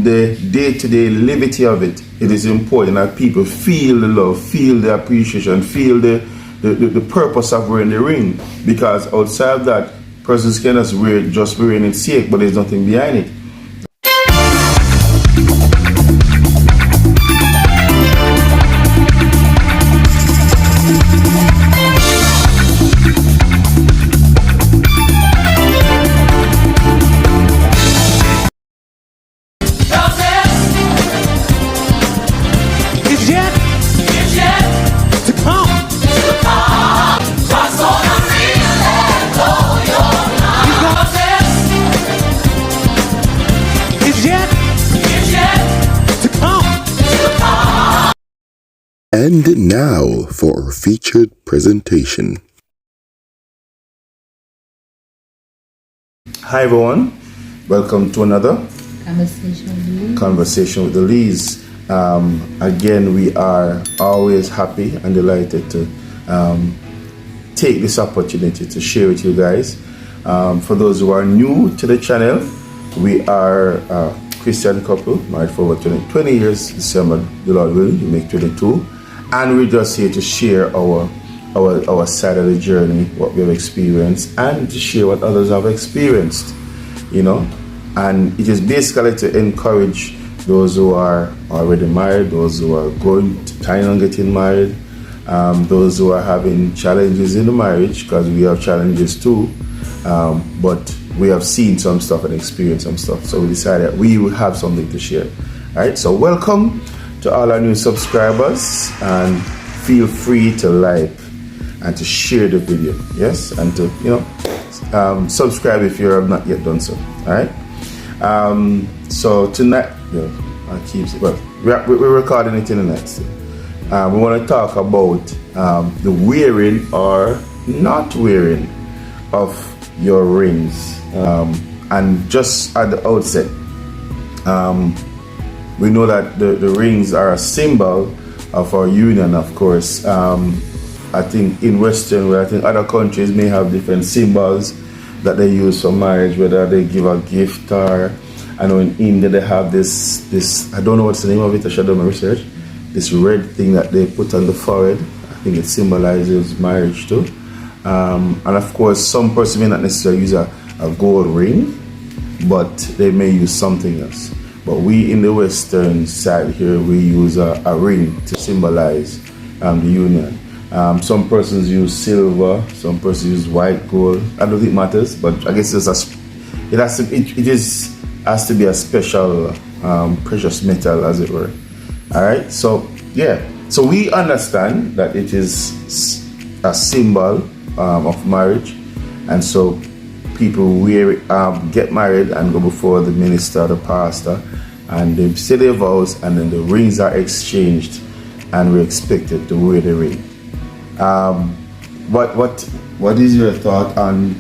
from the day-to-day levity of it, it is important that people feel the love, feel the appreciation, feel the purpose of wearing the ring. Because outside of that, persons can just wearing its sake, but there's nothing behind it. And now for our featured presentation. Hi everyone, welcome to another Conversation with the Lees. Again, we are always happy and delighted to take this opportunity to share with you guys. For those who are new to the channel, we are a Christian couple, married for over 20 years. December, the Lord will, you make 22. And we're just here to share our side of the journey, what we have experienced, and to share what others have experienced, you know. And it is basically to encourage those who are already married, those who are going to time on getting married, those who are having challenges in the marriage, because we have challenges too, but we have seen some stuff and experienced some stuff. So we decided we will have something to share. All right, so welcome to all our new subscribers, and feel free to like and to share the video, yes, and to subscribe if you have not yet done so. All right. So tonight, we're recording it in the next. We want to talk about the wearing or not wearing of your rings, and just at the outset, we know that the rings are a symbol of our union, of course. I think in Western world, I think other countries may have different symbols that they use for marriage, whether they give a gift or, I know in India they have this I don't know what's the name of it, I should do my research, this red thing that they put on the forehead. I think it symbolizes marriage too. And of course, some person may not necessarily use a gold ring, but they may use something else. But we in the Western side here, we use a ring to symbolize the union. Some persons use silver, some persons use white gold. I don't think it matters, but I guess it has to be a special precious metal, as it were. All right, so yeah, so we understand that it is a symbol of marriage, and so people wear it, get married and go before the minister, the pastor, and they say their vows, and then the rings are exchanged, and we're expected to wear the ring. What is your thought on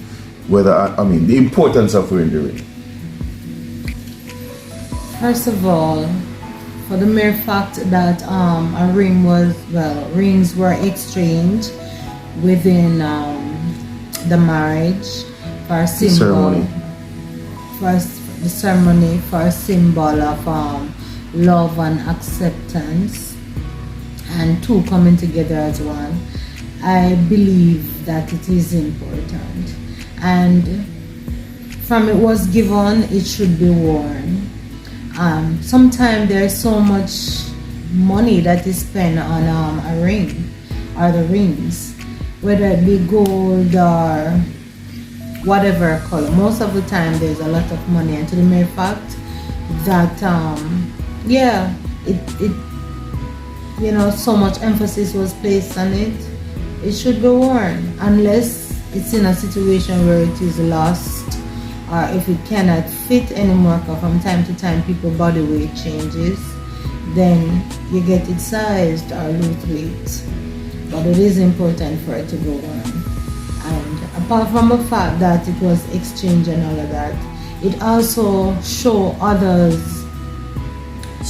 whether, the importance of wearing the ring? First of all, for the mere fact that a ring rings were exchanged within the marriage for a symbol, the ceremony for a symbol of love and acceptance, and two coming together as one. I believe that it is important, and from it was given, it should be worn. Sometimes there's so much money that is spent on a ring or the rings, whether it be gold or whatever color. Most of the time there's a lot of money, and to the mere fact that so much emphasis was placed on it, it should be worn, unless it's in a situation where it is lost, or if it cannot fit anymore, because from time to time people body weight changes, then you get it sized or lose weight. But it is important for it to go worn. And apart from the fact that it was exchanged and all of that, it also show others,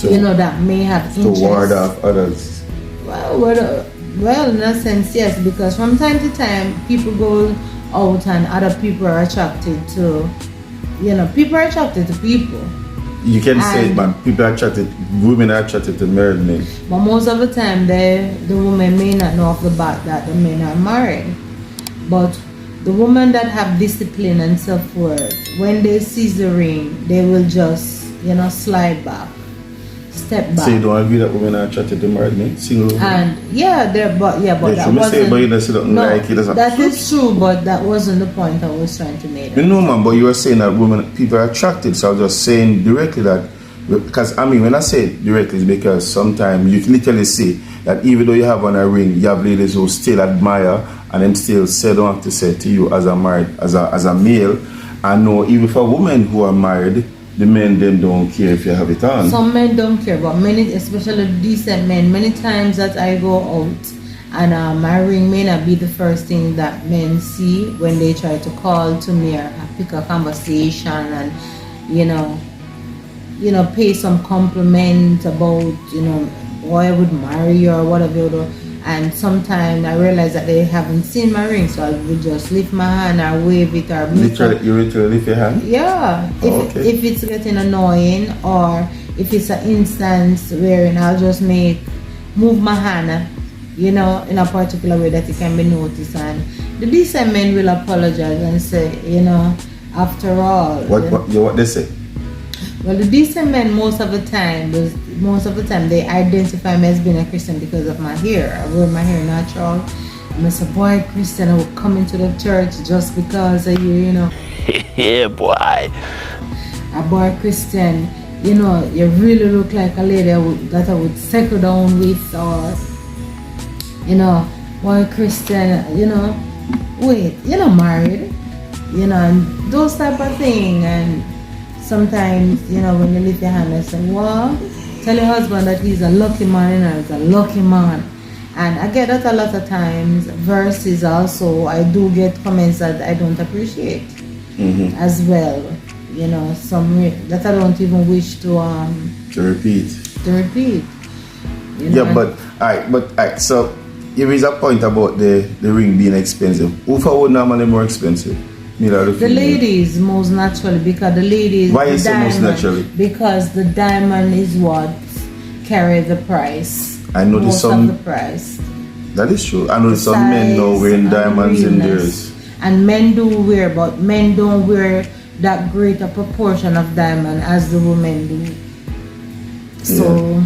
that may have interest. To ward off others. Well, in a sense, yes, because from time to time people go out and other people are attracted to, people are attracted to people. You can say it, And- man. People are attracted, women are attracted to married men. But most of the time, the woman may not know off the bat that the men are married. But the women that have discipline and self-worth, when they seize the ring, they will just, slide back, step back. So you don't agree that women are attracted to married men? Single women? And but Yeah, that you may say, wasn't. but you don't say that like it doesn't. That is true, but that wasn't the point I was trying to make. You know, man, but you were saying that people are attracted. So I was just saying directly that, because I mean, when I say it directly, it's because sometimes you can literally see that even though you have on a ring, you have ladies who still admire and them still say don't have to say to you as a male. I know even for women who are married, the men them don't care if you have it on. Some men don't care, but many, especially decent men, many times that I go out and my ring may not be the first thing that men see when they try to call to me or pick a conversation and pay some compliment about why I would marry you or whatever. And sometimes I realize that they haven't seen my ring, so I would just lift my hand or wave it or move. You literally lift your hand? Yeah. If it's getting annoying or if it's an instance wherein I'll just move my hand, in a particular way that it can be noticed, and the decent men will apologize and say, after all. What they say? Well, the decent men most of the time they identify me as being a Christian because of my hair. I wear my hair natural. I'm a boy Christian. I would come into the church just because of you, Yeah, boy. A boy Christian, you really look like a lady that I would settle down with, or boy Christian, wait, you're not married, and those type of thing. And sometimes, when you lift your hand and say, well, tell your husband that he's a lucky man, he's a lucky man. And I get that a lot of times, versus also, I do get comments that I don't appreciate as well. Some that I don't even wish to repeat. Yeah, but alright, so if is a point about the ring being expensive, who would normally more expensive? The ladies most naturally, because the ladies. Why is it most naturally? Because the diamond is what carry the price. I know most some of the price. That is true. I know some men now wearing diamonds in theirs. And men do wear, but men don't wear that greater proportion of diamond as the women do. So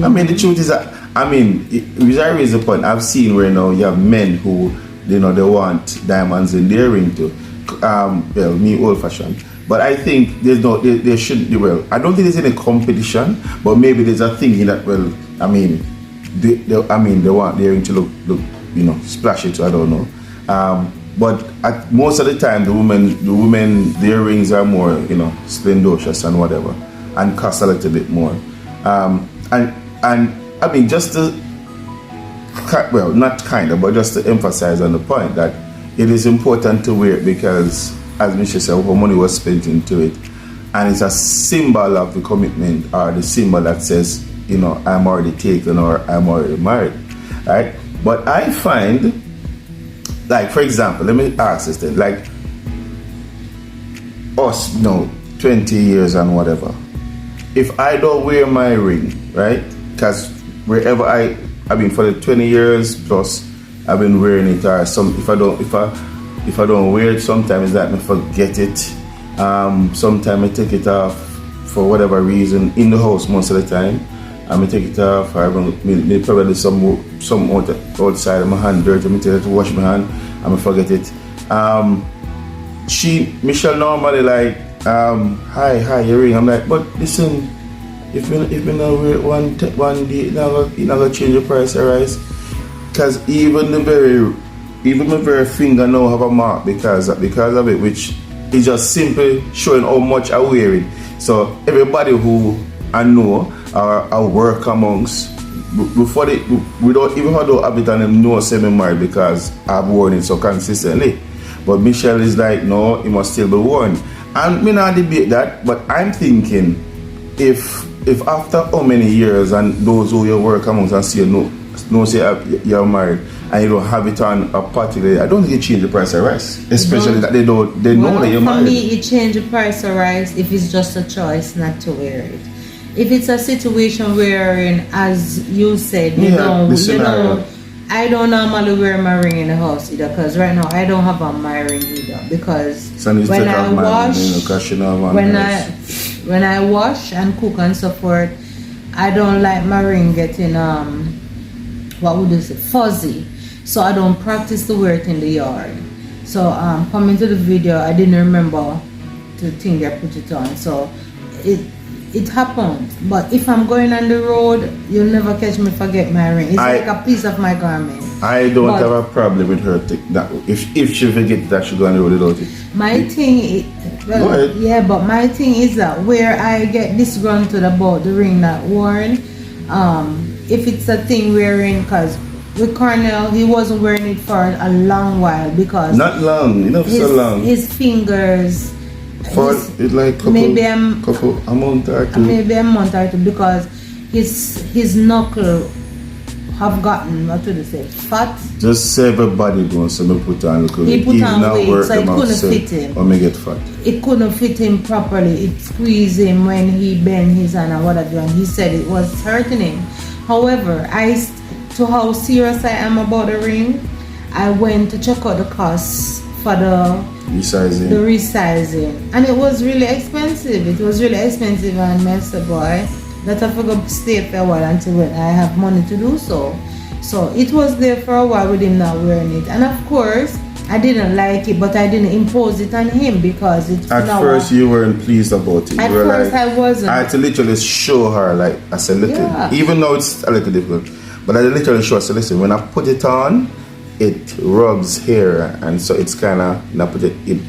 I mean, the truth is that which I raise the point, I've seen where now you have men who they want diamonds in their ring too. Well, me old fashioned, but I think there shouldn't be. Well, I don't think there's any competition, but maybe there's a thing in that. Well, they want their ring to look splashy too. I don't know. But most of the time, the women, their rings are more, splendorous and whatever, and cost a little bit more. And just to, but just to emphasize on the point that it is important to wear it because, as Michelle said, our money was spent into it, and it's a symbol of the commitment, or the symbol that says, I'm already taken or I'm already married, right? But I find, like, for example, let me ask this then, like us, 20 years and whatever, if I don't wear my ring, right? Because wherever for the 20 years plus, I've been wearing it, or if I don't wear it, sometimes that I forget it. Sometimes I take it off for whatever reason in the house most of the time. I may take it off, or maybe probably some outside of my hand dirty. I may take it to wash my hand, I may forget it. Michelle normally like, hi, your ring. I'm like, but listen, if you not wear it one day, you're not gonna change the price, alright? Because even my very finger now have a mark because of it, which is just simply showing how much I wear it. So everybody who I know or work amongst, before without even though have it and them know semi-married because I've worn it so consistently. But Michelle is like, no, it must still be worn. And me not debate that, but I'm thinking if after how many years and those who you work amongst and see you know say you're married, and you don't have it on a particular, I don't think it change the price of rice. Especially that they know that you're for married. me, it change the price of rice if it's just a choice not to wear it. If it's a situation wherein, as you said, I don't normally wear my ring in the house either, because right now I don't have on my ring either, because when I wash and cook and so forth, I don't like my ring getting fuzzy, so I don't practice to wear it in the yard. So coming to the video, I didn't remember to think I put it on, so it happened. But if I'm going on the road, you'll never catch me forget my ring. It's like a piece of my garment. I don't have a problem with her that if she forget that she go on the road without it. My thing but my thing is that where I get disgruntled about the ring not worn, if it's a thing wearing, because with Cornell, he wasn't wearing it for a long while, because not long, so long. His fingers. For it's like a month or two. Maybe a month or two, because his knuckle have gotten, what would you say, fat. Just say everybody goes so put on look. He put on weight, so it couldn't fit him. Or may get fat. It couldn't fit him properly. It squeezed him when he bent his hand or whatever, and he said it was hurting him. However, to how serious I am about the ring, I went to check out the costs for the resizing, and it was really expensive. And I said, boy, that I forgot to stay for a while until when I have money to do so. So it was there for a while with him not wearing it, and of course I didn't like it, but I didn't impose it on him, because it's at first you weren't pleased about it. At first I wasn't. I had to literally show her, like I said, even though it's a little difficult, but I literally show her, so listen, when I put it on, it rubs here, and so it's kind of it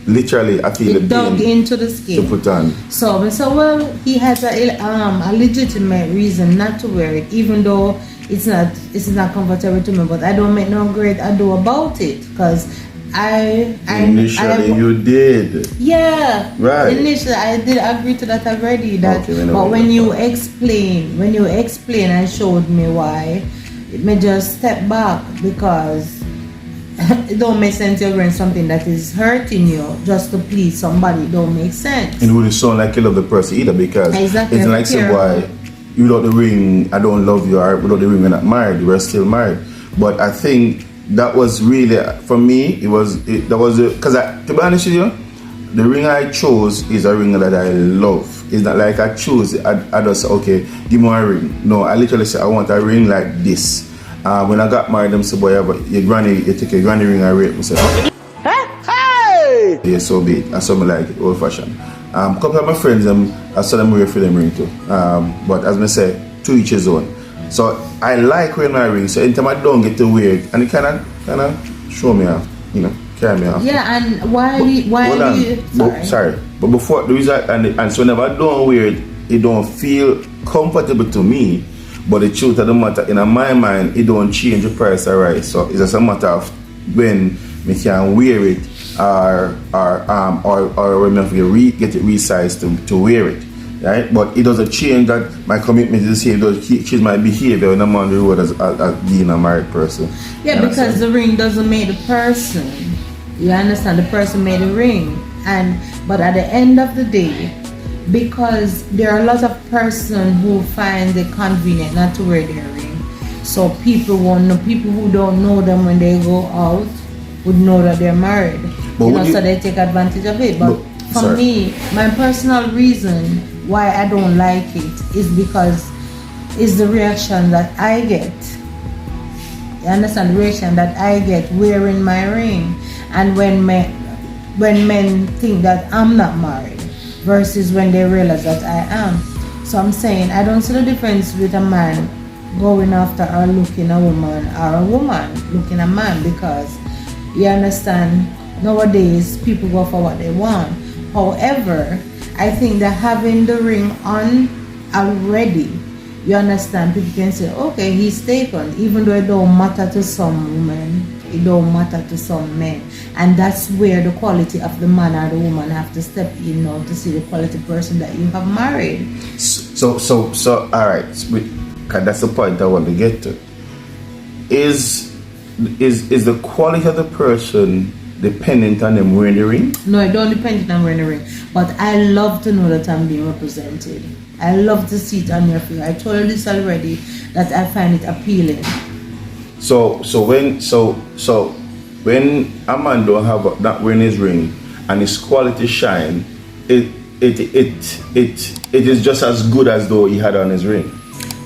literally, I feel it dug into the skin to put on. So well, he has a legitimate reason not to wear it, even though it's not comfortable to me. But I don't make no great ado about it, because initially you did. Yeah. Right. Initially I did agree to that already. But when you explain and showed me why, it may just step back, because it don't make sense you're wearing something that is hurting you just to please somebody. It don't make sense. It wouldn't sound like you love the person either, because exactly. It's like, say, why without the ring I don't love you, or without the ring we're not married, we're still married. But I think that was really, for me, because to be honest with you, the ring I chose is a ring that I love. It's not like I choose it, I just say, okay, give me a ring. No, I literally say I want a ring like this. When I got married, them say, boy, you take your granny ring and rape. I said, hey! Yeah, so be it. I saw me like it, old fashioned. A couple of my friends, I saw them wear for them ring too. But as I say, to each his own. So I like wearing my ring, so anytime I don't get to wear it, and it kind of show me off, carry me off. Yeah, and why do you... Sorry. But before the reason, and so whenever I don't wear it, it don't feel comfortable to me. But the truth of the matter, in my mind, it don't change the price of rice. So it's just a matter of when me can wear it, or when I get it resized to wear it, right? But it doesn't change that my commitment is the same. It does change my behavior when I'm on the road as being a married person. Yeah, because the ring doesn't make the person. You understand? The person made the ring, but at the end of the day, because there are a lot of persons who find it convenient not to wear their ring, so people who don't know them when they go out would know that they're married, so they take advantage of it. But for me, my personal reason why I don't like it is because it's the reaction that I get. You understand? The reaction that I get wearing my ring, and when men think that I'm not married versus when they realize that I am. So I'm saying I don't see the difference with a man going after or looking a woman, or a woman looking a man, because you understand, nowadays people go for what they want. However, I think that having the ring on already, you understand, people can say, okay, he's taken, even though it don't matter to some women, it don't matter to some men. And that's where the quality of the man or the woman have to step in now to see the quality person that you have married. So all right, that's the point I want to get to. Is is the quality of the person dependent on them wearing the ring? No, it don't depend on wearing a ring. But I love to know that I'm being represented. I love to see it on your finger. I told you this already, that I find it appealing. So when a man don't have not wearing his ring and his quality shine, it is just as good as though he had on his ring.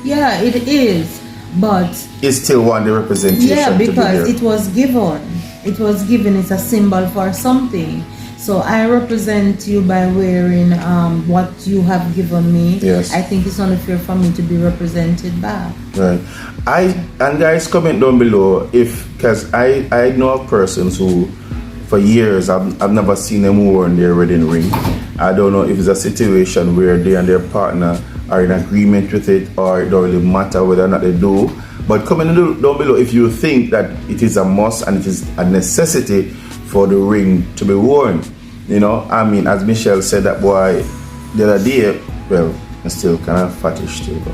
Yeah, it is, but He still want the representation. yeah, to be because there. it was given. It was given. It's a symbol for something. So I represent you by wearing what you have given me. Yes. I think it's only fair for me to be represented back. Right. And guys, comment down below because I know of persons who for years I've never seen them wearing their wedding ring. I don't know if it's a situation where they and their partner are in agreement with it, or it don't really matter whether or not they do. But comment down below if you think that it is a must and it is a necessity for the ring to be worn. You know, I mean, as Michelle said, that boy the other day, well, I'm still kind of fattish too, but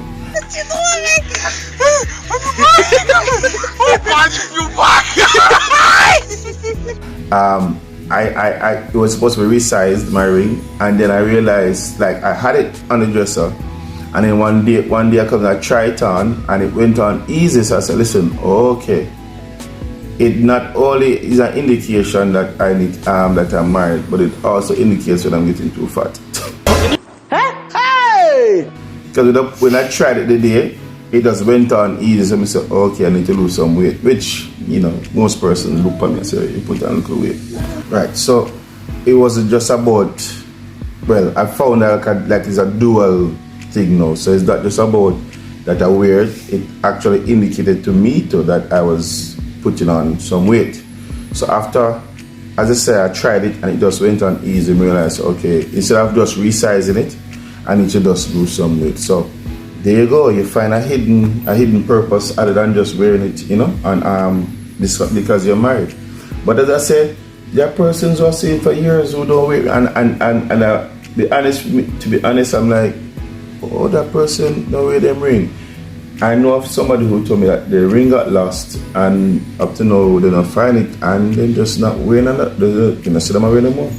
I it was supposed to be resized, my ring, and then I realized like I had it on the dresser, and then one day I come and I tried it on and it went on easy. So I said, listen, okay, it not only is an indication that I need that I'm married, but it also indicates when I'm getting too fat. Because when I tried it the day, it just went on easy. So I said, okay, I need to lose some weight, which, you know, most persons look at me and say, you put on a little weight. Right, so it wasn't just about, well, I found that like it's a dual thing now. So it's not just about that I wear it, it actually indicated to me too that I was putting on some weight. So after, as I said, I tried it and it just went on easy and realized, okay, instead of just resizing it, I need to just lose some weight. So there you go, you find a hidden purpose other than just wearing it, you know, and this because you're married. But as I said, there are persons who are saying for years who don't wear, and to be honest, I'm like, oh, that person don't wear them ring. I know of somebody who told me that the ring got lost and up to now they don't find it and they're just not wearing it. You know, see them wearing more.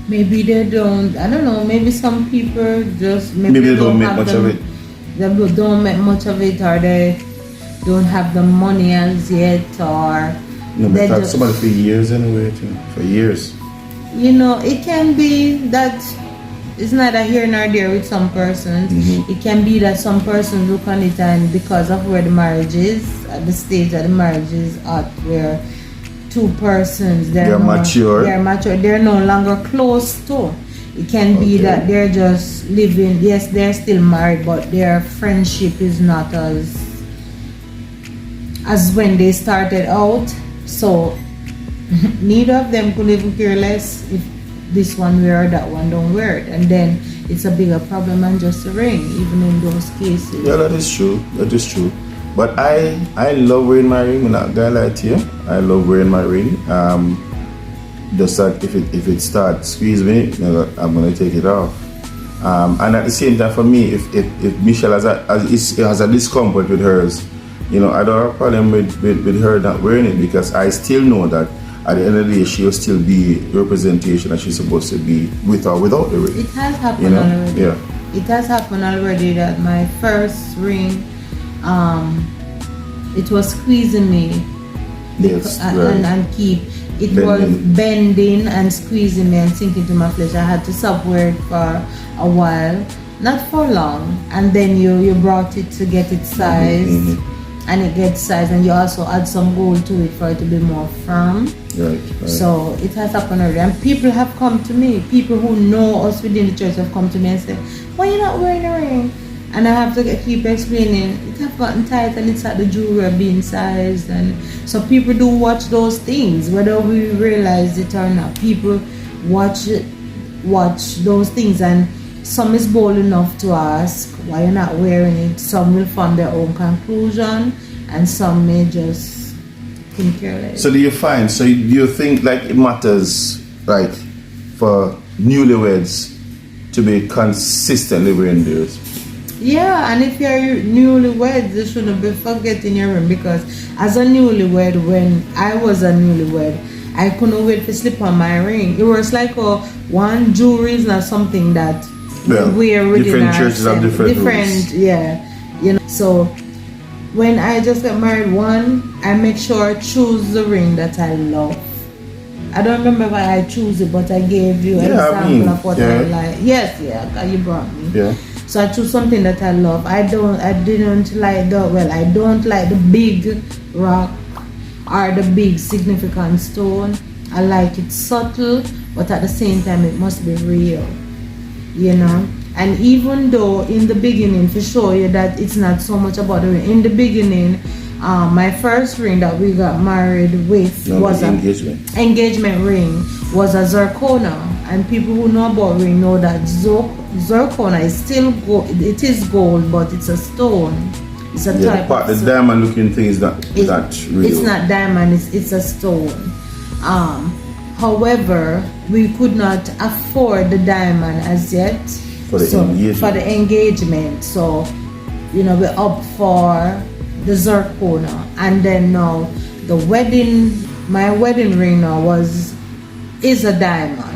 Maybe they don't. I don't know. Maybe some people just Maybe they don't make much of it. They don't make much of it, or they don't have the money as yet, or No, they but just, somebody for years anyway, for years. you know, it can be that it's neither here nor there with some persons. It can be that some persons look on it and because of where the marriage is, at the stage that the marriage is at, where two persons they're mature, they're no longer close to. It can be that they're just living, yes, they're still married, but their friendship is not as when they started out. So neither of them could even care less if this one wear or that one don't wear it, and then it's a bigger problem than just a ring, even in those cases. Yeah, that is true. That is true. But I love wearing my ring. I'm not gonna lie to you. I love wearing my ring. Just that if it starts squeezing me, you know, I'm gonna take it off. And at the same time, for me, if Michelle has a discomfort with hers, you know, I don't have a problem with her not wearing it, because I still know that at the end of the day, she'll still be representation that she's supposed to be with or without the ring. It has happened already. Yeah. It has happened already that my first ring, it was squeezing me. Yes, right. and keep. It Bending. was bending and squeezing me and sinking to my flesh. I had to stop wearing it for a while, not for long. And then you brought it to get it sized. And it gets sized, and you also add some gold to it for it to be more firm. Right. So it has happened already, and people have come to me. People who know us within the church have come to me and said, "Why you not wearing a ring?" And I have to keep explaining. It have gotten tight, and it's at the jewelry being sized, and so people do watch those things, whether we realize it or not. People watch those things, and some is bold enough to ask why you're not wearing it. Some will form their own conclusion, and some may just think careless. So do you think like it matters, like, for newlyweds to be consistently wearing theirs? Yeah, and if you're newlywed, you shouldn't be forgetting your ring, because as a newlywed, when I was a newlywed, I couldn't wait to slip on my ring. It was like one jewelry is not something that we wear within different churches have different rules. Yeah, you know. So when I just got married, I make sure I choose the ring that I love. I don't remember why I choose it, but I gave you an example of what I like. Yes, you brought me. Yeah. So I choose something that I love. I don't like the big rock or the big significant stone. I like it subtle, but at the same time it must be real, you know. And even though in the beginning, to show you that it's not so much about the ring. In the beginning, my first ring that we got married with was an engagement ring, was a zirconia. And people who know about ring know that zirconia is still gold. It is gold, but it's a stone. It's a type of the diamond looking thing is not real. It's not diamond, it's a stone. However, we could not afford the diamond as yet for the engagement. So, you know, we opt for the zirconia. And then now my wedding ring now is a diamond.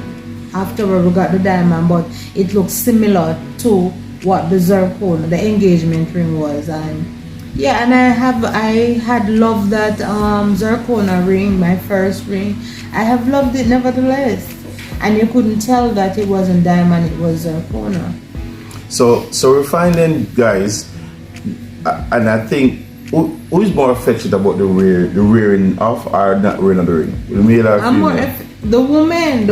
Afterward we got the diamond, but it looks similar to what the zirconia, the engagement ring was. And yeah, and I had loved that zirconia ring, my first ring. I have loved it nevertheless, and you couldn't tell that it wasn't diamond, it was zirconia. So we're finding, guys, and I think who is more affectionate about the wearing of or not wearing of the ring, the male or female? The woman.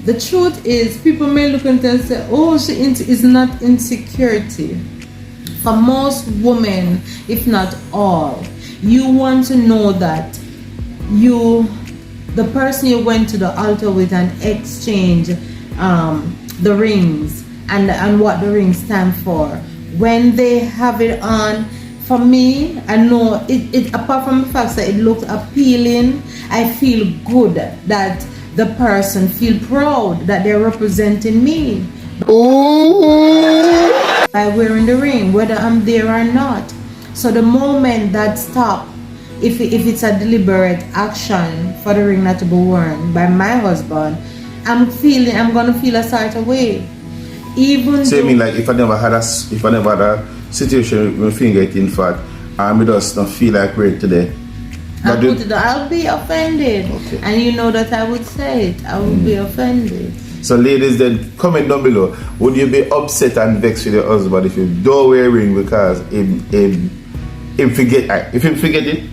The truth is, people may look at and say, oh, it's not insecurity. For most women, if not all, you want to know that the person you went to the altar with and exchange the rings and what the rings stand for. When they have it on, for me, I know it apart from the fact that it looks appealing, I feel good that the person feel proud that they're representing me. Ooh. By wearing the ring, whether I'm there or not. So the moment that stop, if it's a deliberate action for the ring not to be worn by my husband, I'm gonna feel a certain way. Even so you mean like if I never had a situation with my finger getting fat, and I just don't feel like wearing it today, I'll be offended. Okay. And you know that I would say it. I would be offended. So ladies, then comment down below. Would you be upset and vexed with your husband if you don't wear a ring because him forget? If he forget it,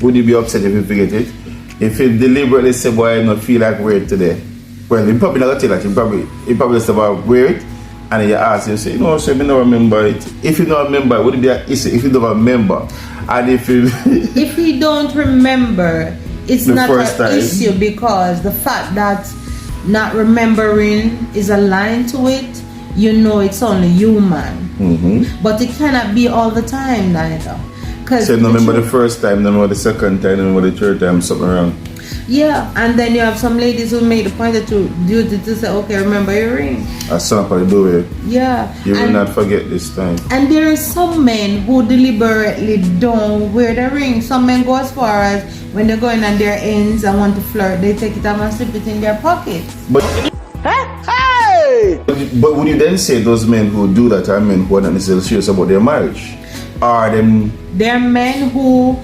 would you be upset if he forget it? If he deliberately say, boy, I don't feel like wear it today. Well, he probably not gonna tell that. He probably just about wear it, and then you ask him, say, you know, so I don't remember it. If you don't remember, would it be an issue? If you don't remember, and if he don't remember, it's not an issue, because the fact that not remembering is a line to it, you know, it's only human. Mm-hmm. But it cannot be all the time neither. So you remember the first time, then remember the second time, then remember the third time, something wrong. Yeah, and then you have some ladies who make the point to say, okay, remember your ring. I saw probably do it. Yeah. You will not forget this time. And there are some men who deliberately don't wear the ring. Some men go as far as when they're going on their ends and want to flirt, they take it out and slip it in their pocket. But would you then say those men who do that are men who are not necessarily serious about their marriage? Or them? They're men who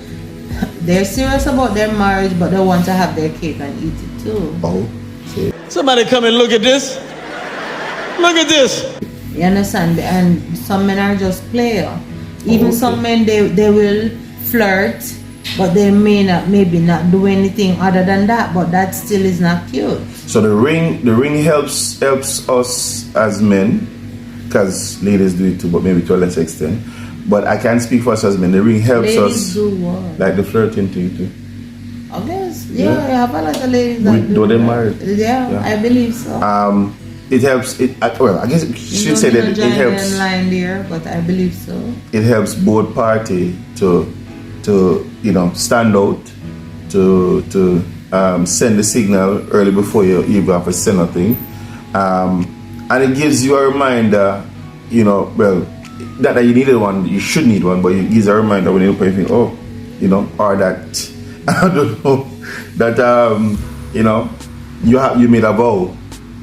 they're serious about their marriage, but they want to have their cake and eat it too. Oh, okay. Somebody come and look at this. Look at this. You understand? And some men are just player. Even some men, they will flirt, but they maybe not do anything other than that. But that still is not cute. So the ring helps us as men, because ladies do it too, but maybe to a lesser extent. But I can't speak for us as men. The ring helps ladies us. Do what? Like the flirting thing too. I guess. Yeah, I have a lot of ladies that do. Though they're married. Yeah, I believe so. It helps. I guess she said that it helps. Line there, but I believe so. It helps both parties to stand out, to send the signal early before you even have to say nothing, and it gives you a reminder. that you needed one, you should need one, but it gives a reminder when you put anything, oh, you know, or that I don't know that you know, you made a vow,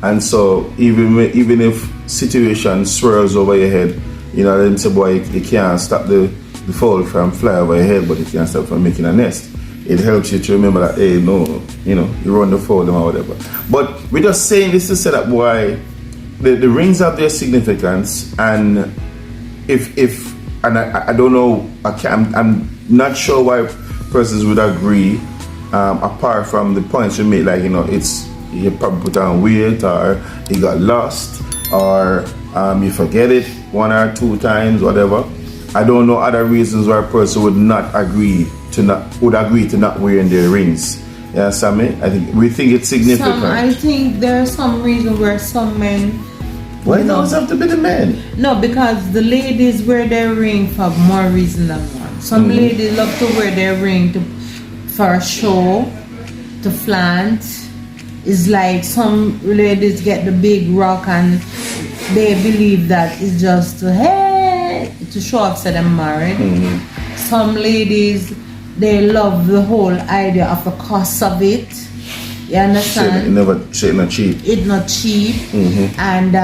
and so even if situation swirls over your head, you know, them say, boy, you can't stop the fowl from fly over your head, but you can't stop from making a nest. It helps you to remember that, hey, no, you know, you run the fowl or whatever. But we're just saying this to set up why the rings have their significance, and if I don't know, I'm not sure why persons would agree, apart from the points you made, like, you know, it's you probably put on weight, or you got lost, or you forget it 1 or 2 times, whatever. I don't know other reasons why a person would agree to not wearing their rings. You understand me? We think it's significant. I think there are some reasons where some men. Why does it have to be the men? No, because the ladies wear their ring for more reason than one. Some ladies love to wear their ring for a show, to flaunt. It's like some ladies get the big rock and they believe that it's just to show off that they're married. Some ladies, they love the whole idea of the cost of it. You understand? It's not cheap. It's not cheap. And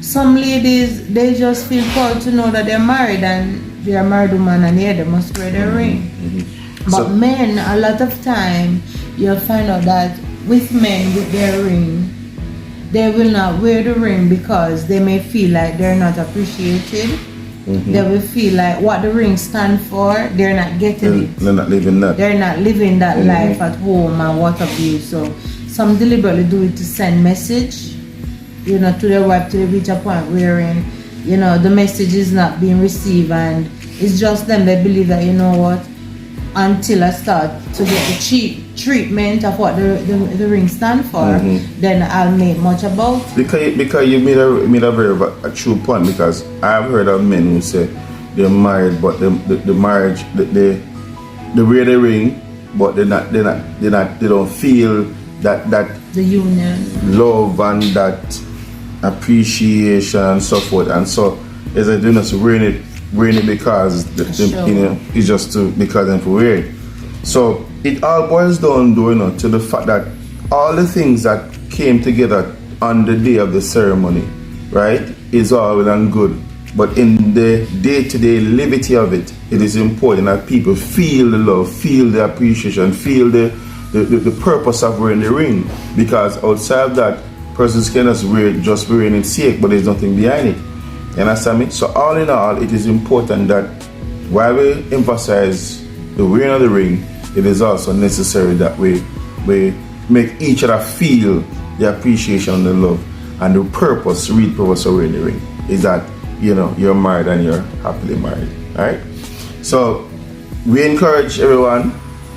some ladies, they just feel proud to know that they're married, and they're a married woman, and yeah, they must wear their ring. But So, men, a lot of time, you'll find out that with men with their ring, they will not wear the ring because they may feel like they're not appreciated. They will feel like what the ring stands for, they're not getting it. they're not living that. They're not living that life at home and what have you. So some deliberately do it to send message, you know, to their wife, to reach a point wherein, you know, the message is not being received, and it's just them, they believe that, you know what, until I start to get the cheap treatment of what the ring stand for, then I'll make much about it. Because you made a very true point, because I've heard of men who say they're married, but the marriage they wear the ring, but they don't feel that The union. love and that appreciation and so forth, and so as I do not wearing it because Sure. you know, it's just because them for wear it. So it all boils down, you know, to the fact that all the things that came together on the day of the ceremony, right, is all well and good. But in the day-to-day liberty of it, it is important that people feel the love, feel the appreciation, feel the purpose of wearing the ring. Because outside of that, persons can just wearing it sake, but there's nothing behind it. You understand me? So all in all, it is important that while we emphasize the wearing of the ring, it is also necessary that we make each other feel the appreciation and the love and the purpose, real purpose of wearing the ring is that, you know, you're married and you're happily married. Alright? So we encourage everyone,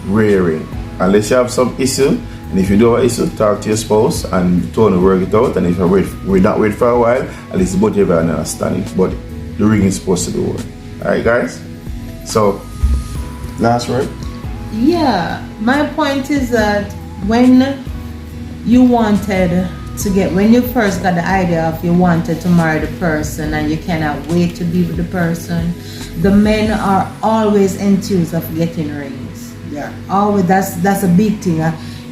wear a ring. Unless you have some issue, and if you do have an issue, talk to your spouse and try to work it out. And if we not wait for a while, at least both of you understand it. But the ring is supposed to be worn. Alright guys? So last word? Yeah, my point is that when you first got the idea of you wanted to marry the person and you cannot wait to be with the person, the men are always enthused of getting rings. Yeah, always. That's a big thing.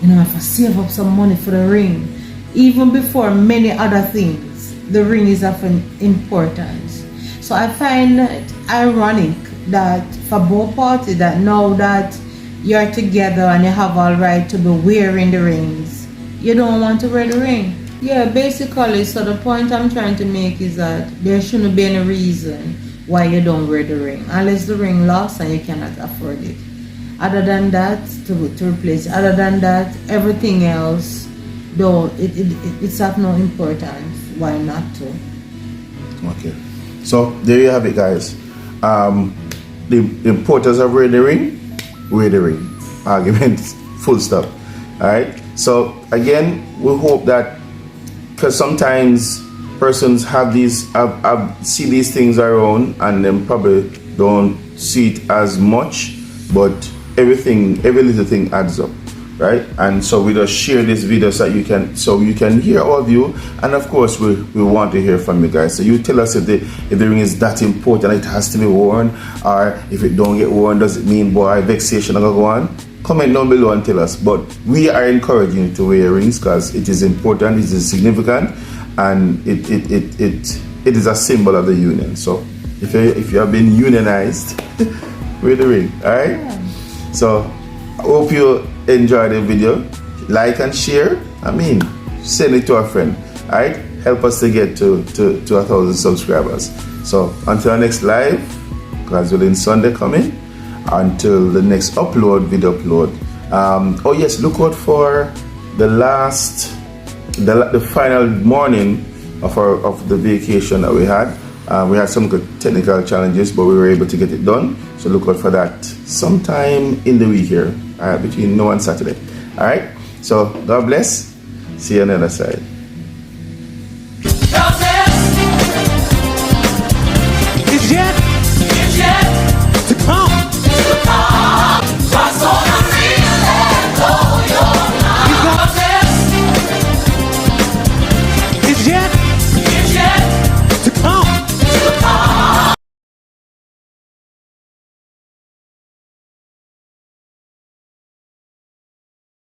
You know, if I save up some money for the ring, even before many other things, the ring is of importance. So I find it ironic that for both parties, that now that you're together and you have all right to be wearing the rings, you don't want to wear the ring. Yeah, basically, so the point I'm trying to make is that there shouldn't be any reason why you don't wear the ring, unless the ring lost and you cannot afford it. Other than that, to replace it. Other than that, everything else, though, it's of no importance. Why not to? Okay. So there you have it, guys. The importance of wearing the ring, wear the ring. Argument, full stop. Alright? So again, we hope that, because sometimes persons have see these things around and then probably don't see it as much, but every little thing adds up. right? And so we just share this video so you can hear our view, and of course we want to hear from you guys. So you tell us if the ring is that important, it has to be worn, or if it don't get worn, does it mean boy vexation gonna go on? Comment down below and tell us. But we are encouraging you to wear rings because it is important, it is significant, and it is a symbol of the union. So if you have been unionized, wear the ring. All right. Yeah. So I hope you enjoyed the video. Like and share. Send it to a friend. All right. Help us to get to 1,000 subscribers. So until our next live, gradually Sunday coming. Until the next video upload. Oh yes, look out for the final morning of the vacation that we had. We had some good technical challenges, but we were able to get it done. So look out for that sometime in the week here, between now and Saturday. All right. So God bless. See you on the other side.